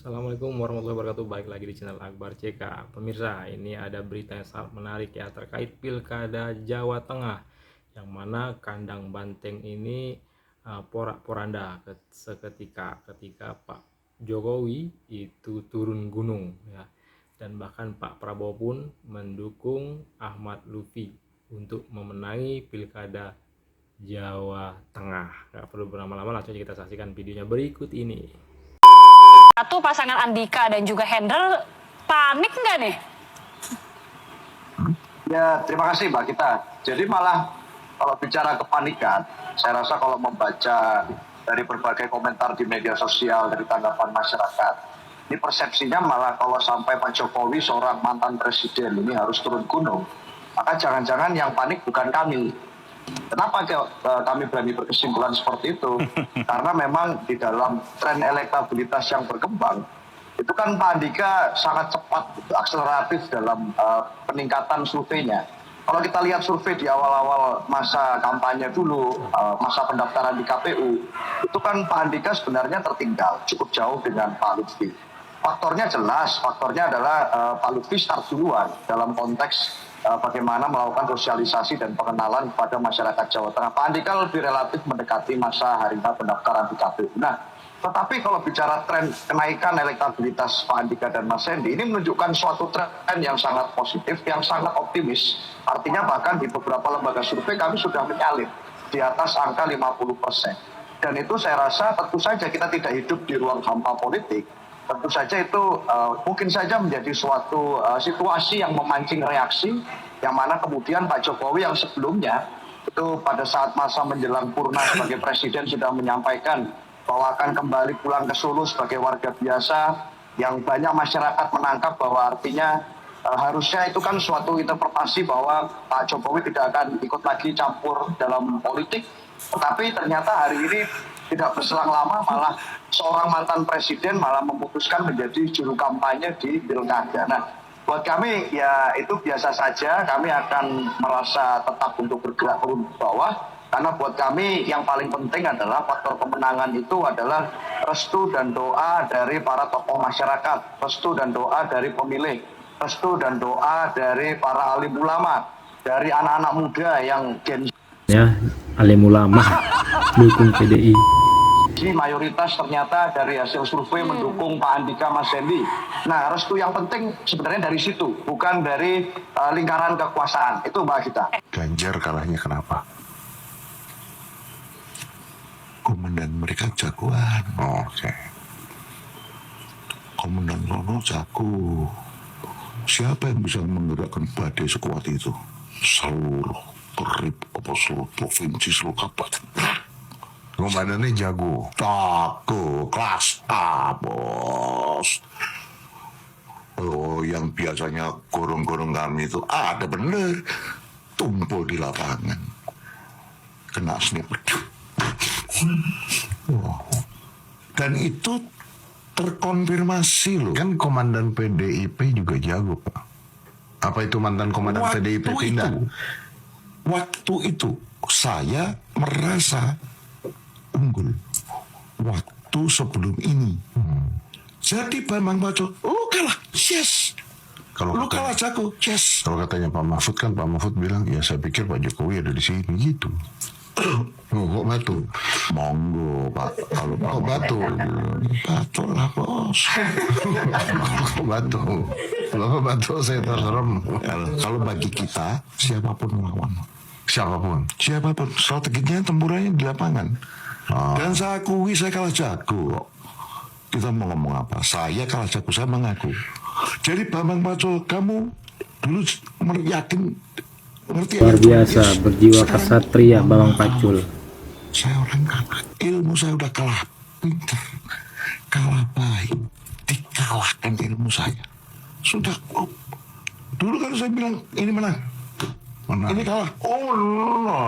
Assalamualaikum warahmatullahi wabarakatuh. Balik lagi di channel Akbar CK. Pemirsa, ini ada berita yang sangat menarik ya terkait Pilkada Jawa Tengah, yang mana kandang banteng ini porak-poranda seketika ketika Pak Jokowi itu turun gunung ya. Dan bahkan Pak Prabowo pun mendukung Ahmad Lutfi untuk memenangi Pilkada Jawa Tengah. Gak perlu berlama-lama, langsung kita saksikan videonya berikut ini. Satu pasangan Andika dan juga Hendra panik nggak nih? Ya, terima kasih Mbak Gita. Jadi malah kalau bicara kepanikan, saya rasa kalau membaca dari berbagai komentar di media sosial, dari tanggapan masyarakat, ini persepsinya malah kalau sampai Pak Jokowi, seorang mantan presiden, ini harus turun gunung, maka jangan-jangan yang panik bukan kami. Kenapa kami berani berkesimpulan seperti itu? Karena memang di dalam tren elektabilitas yang berkembang, itu kan Pak Andika sangat cepat, akseleratif dalam peningkatan surveinya. Kalau kita lihat survei di awal-awal masa kampanye dulu, masa pendaftaran di KPU, itu kan Pak Andika sebenarnya tertinggal cukup jauh dengan Pak Lutfi. Faktornya jelas, faktornya adalah Pak Lutfi start duluan dalam konteks bagaimana melakukan sosialisasi dan pengenalan kepada masyarakat Jawa Tengah. Pak Andika lebih relatif mendekati masa hari pendaftaran di KPU. Nah, tetapi kalau bicara tren kenaikan elektabilitas Pak Andika dan Mas Hendy, ini menunjukkan suatu tren yang sangat positif, yang sangat optimis. Artinya bahkan di beberapa lembaga survei kami sudah menyalip di atas angka 50%. Dan itu saya rasa tentu saja kita tidak hidup di ruang hampa politik. Tentu saja itu mungkin saja menjadi suatu situasi yang memancing reaksi, yang mana kemudian Pak Jokowi yang sebelumnya itu pada saat masa menjelang purna sebagai presiden sudah menyampaikan bahwa akan kembali pulang ke Solo sebagai warga biasa, yang banyak masyarakat menangkap bahwa artinya harusnya itu kan suatu interpretasi bahwa Pak Jokowi tidak akan ikut lagi campur dalam politik. Tetapi ternyata hari ini tidak berselang lama malah seorang mantan presiden malah memutuskan menjadi juru kampanye di Pilkada. Nah, buat kami ya itu biasa saja, kami akan merasa tetap untuk bergerak turun ke bawah, karena buat kami yang paling penting adalah faktor kemenangan itu adalah restu dan doa dari para tokoh masyarakat, restu dan doa dari pemilih, restu dan doa dari para alim ulama, dari anak-anak muda yang Gen Ya, alim ulama dukung PDI. mayoritas ternyata dari hasil survei mendukung Pak Andika, Mas Hendy. Nah, restu yang penting sebenarnya dari situ, bukan dari lingkaran kekuasaan. Itu Mbak Gita. Ganjar kalahnya kenapa? Komandan mereka jagoan. Oke. Komandan Rono jago. Siapa yang bisa menggerakkan badai sekuat itu? Seluruh seluruh provinsi, seluruh kabupaten. Komandannya jago. Jago, kelas A, bos. Oh, yang biasanya gorong-gorong kami itu ada bener. Tumpul di lapangan. Kena sniper. Wow. Dan itu terkonfirmasi loh. Kan komandan PDIP juga jago, Pak. Apa itu mantan komandan PDIP pindah? Waktu itu saya merasa unggul. Waktu sebelum ini. Jadi Bambang Pacul, lu kalah, yes. Kalau lu kalah jago, yes. Kalau katanya Pak Mahfud kan, Pak Mahfud bilang, ya saya pikir Pak Jokowi ada di sini gitu. Oh, kok batu? Monggo Pak. Kalau Pak batu, batu lah bos. Kok batu? Kalau batu saya terserem. Kalau bagi kita siapapun melawan. Siapapun. Strateginya tempurannya di lapangan. Dan saya akui saya kalah jago. Kita mau ngomong apa? Saya kalah jago, saya mengaku. Jadi Bambang Pacul, kamu dulu yakin ngerti Luar biasa, berjiwa kesatria Bambang Pacul. Saya orang kalah, ilmu saya udah kalah pintar, kalah baik, dikalahkan ilmu saya. Sudah, dulu kan saya bilang ini menang. Ini kalah. Oh no.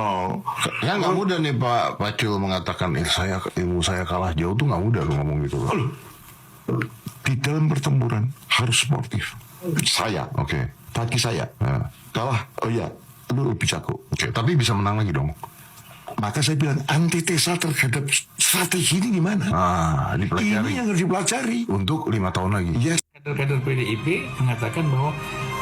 Ya nggak mudah nih Pak Pacul mengatakan ilmu saya kalah jauh tuh nggak mudah lo ngomong gitu loh. Di dalam pertempuran harus sportif. Saya, oke. Bagi saya kalah. Oh iya, lu lebih jago. Oke. Tapi bisa menang lagi dong. Maka saya bilang antitesa terhadap strategi ini gimana? Dipelajari. Ini yang harus dipelajari untuk 5 tahun lagi. Yes. Kader-kader PDIP mengatakan bahwa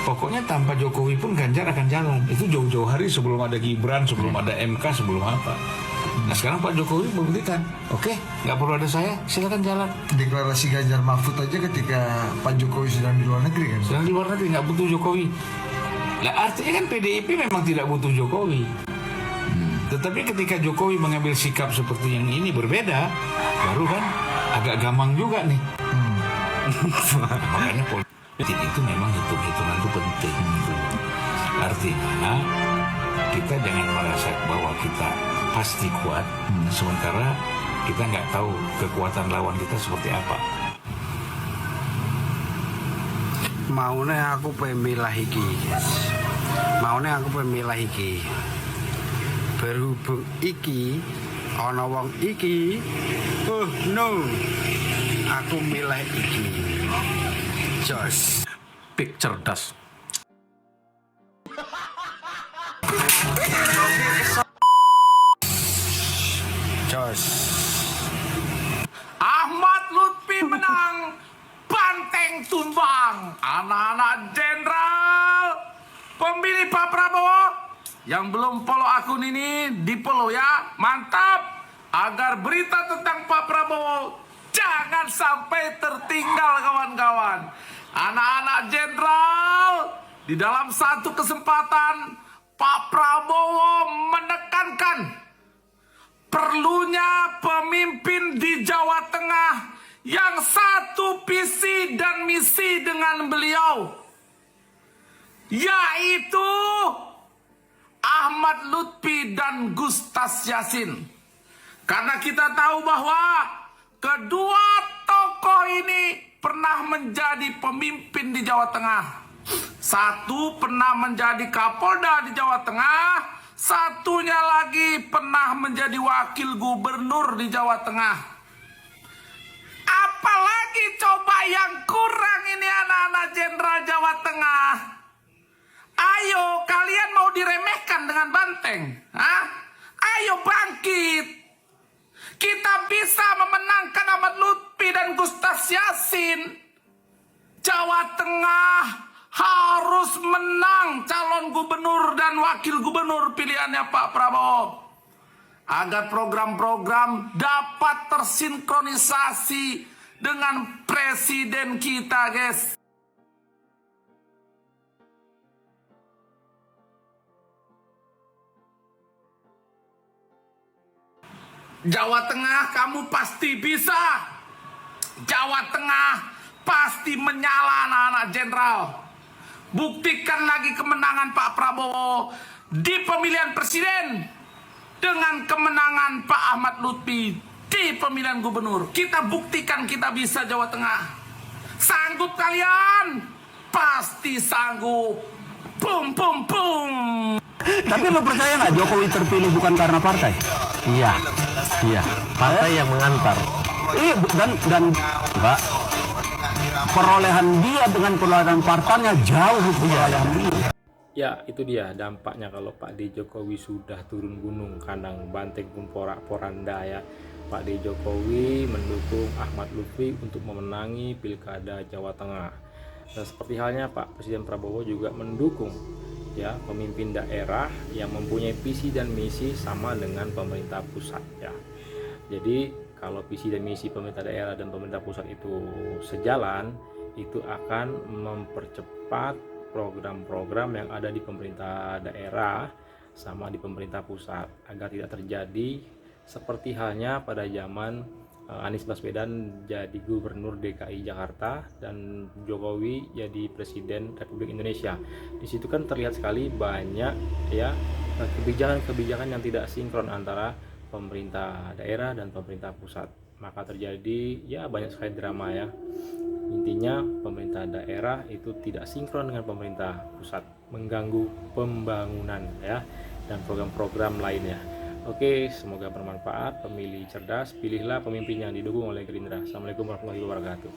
pokoknya tanpa Jokowi pun Ganjar akan jalan. Itu jauh-jauh hari sebelum ada Gibran, sebelum ada MK, sebelum apa. Nah sekarang Pak Jokowi membuktikan, oke, nggak perlu ada saya, silakan jalan. Deklarasi Ganjar Mahfud aja ketika Pak Jokowi sedang di luar negeri kan? Sedang di luar negeri, nggak butuh Jokowi. Nah artinya kan PDIP memang tidak butuh Jokowi. Tetapi ketika Jokowi mengambil sikap seperti yang ini berbeda, baru kan agak gampang juga nih. Makanya politik itu memang hitung-hitungan itu penting. Artinya kita jangan merasa bahwa kita pasti kuat, sementara kita nggak tahu kekuatan lawan kita seperti apa. Maune aku pemilah iki, maune aku pemilah iki. Berhubung iki ana wong iki, oh no, aku milih iki. Jos, Pik cerdas. jos. Ahmad Lutfi menang, Banteng tumbang. Anak-anak jenderal pemilih Pak Prabowo yang belum follow akun ini, di follow ya, mantap. Agar berita tentang Pak Prabowo jangan sampai tertinggal kawan-kawan. Anak-anak jenderal, di dalam satu kesempatan Pak Prabowo menekankan perlunya pemimpin di Jawa Tengah yang satu visi dan misi dengan beliau, yaitu Ahmad Lutfi dan Gustas Yassin. Karena kita tahu bahwa kedua tokoh ini pernah menjadi pemimpin di Jawa Tengah. Satu pernah menjadi Kapolda di Jawa Tengah, satunya lagi pernah menjadi wakil gubernur di Jawa Tengah. Apalagi coba yang kurang ini anak-anak jenderal Jawa Tengah. Ayo kalian mau diremehkan dengan banteng? Hah? Ayo bangkit. Kita bisa memenangkan Ahmad Lutfi dan Gustas Yassin. Jawa Tengah harus menang calon gubernur dan wakil gubernur pilihannya Pak Prabowo. Agar program-program dapat tersinkronisasi dengan presiden kita, guys. Jawa Tengah kamu pasti bisa. Jawa Tengah pasti menyala anak-anak jenderal. Buktikan lagi kemenangan Pak Prabowo di pemilihan presiden dengan kemenangan Pak Ahmad Lutfi di pemilihan gubernur. Kita buktikan kita bisa Jawa Tengah. Sanggup kalian? Pasti sanggup. Pum pum pum. Tapi lo percaya nggak Jokowi terpilih bukan karena partai? Iya. Partai yang mengantar. Iya, dan Mbak, perolehan dia dengan perolehan partainya jauh perolehan dia. Ya, itu dia dampaknya kalau Pak D. Jokowi sudah turun gunung, kandang banteng pun porak-poranda ya. Pak D. Jokowi mendukung Ahmad Lutfi untuk memenangi Pilkada Jawa Tengah. Dan seperti halnya Pak Presiden Prabowo juga mendukung ya pemimpin daerah yang mempunyai visi dan misi sama dengan pemerintah pusat ya. Jadi kalau visi dan misi pemerintah daerah dan pemerintah pusat itu sejalan, itu akan mempercepat program-program yang ada di pemerintah daerah sama di pemerintah pusat agar tidak terjadi seperti halnya pada zaman Anies Baswedan jadi gubernur DKI Jakarta dan Jokowi jadi presiden Republik Indonesia. Di situ kan terlihat sekali banyak ya kebijakan-kebijakan yang tidak sinkron antara pemerintah daerah dan pemerintah pusat. Maka terjadi ya banyak sekali drama ya. Intinya pemerintah daerah itu tidak sinkron dengan pemerintah pusat, mengganggu pembangunan ya dan program-program lainnya. Oke, semoga bermanfaat. Pemilih cerdas, pilihlah pemimpin yang didukung oleh Gerindra. Assalamualaikum warahmatullahi wabarakatuh.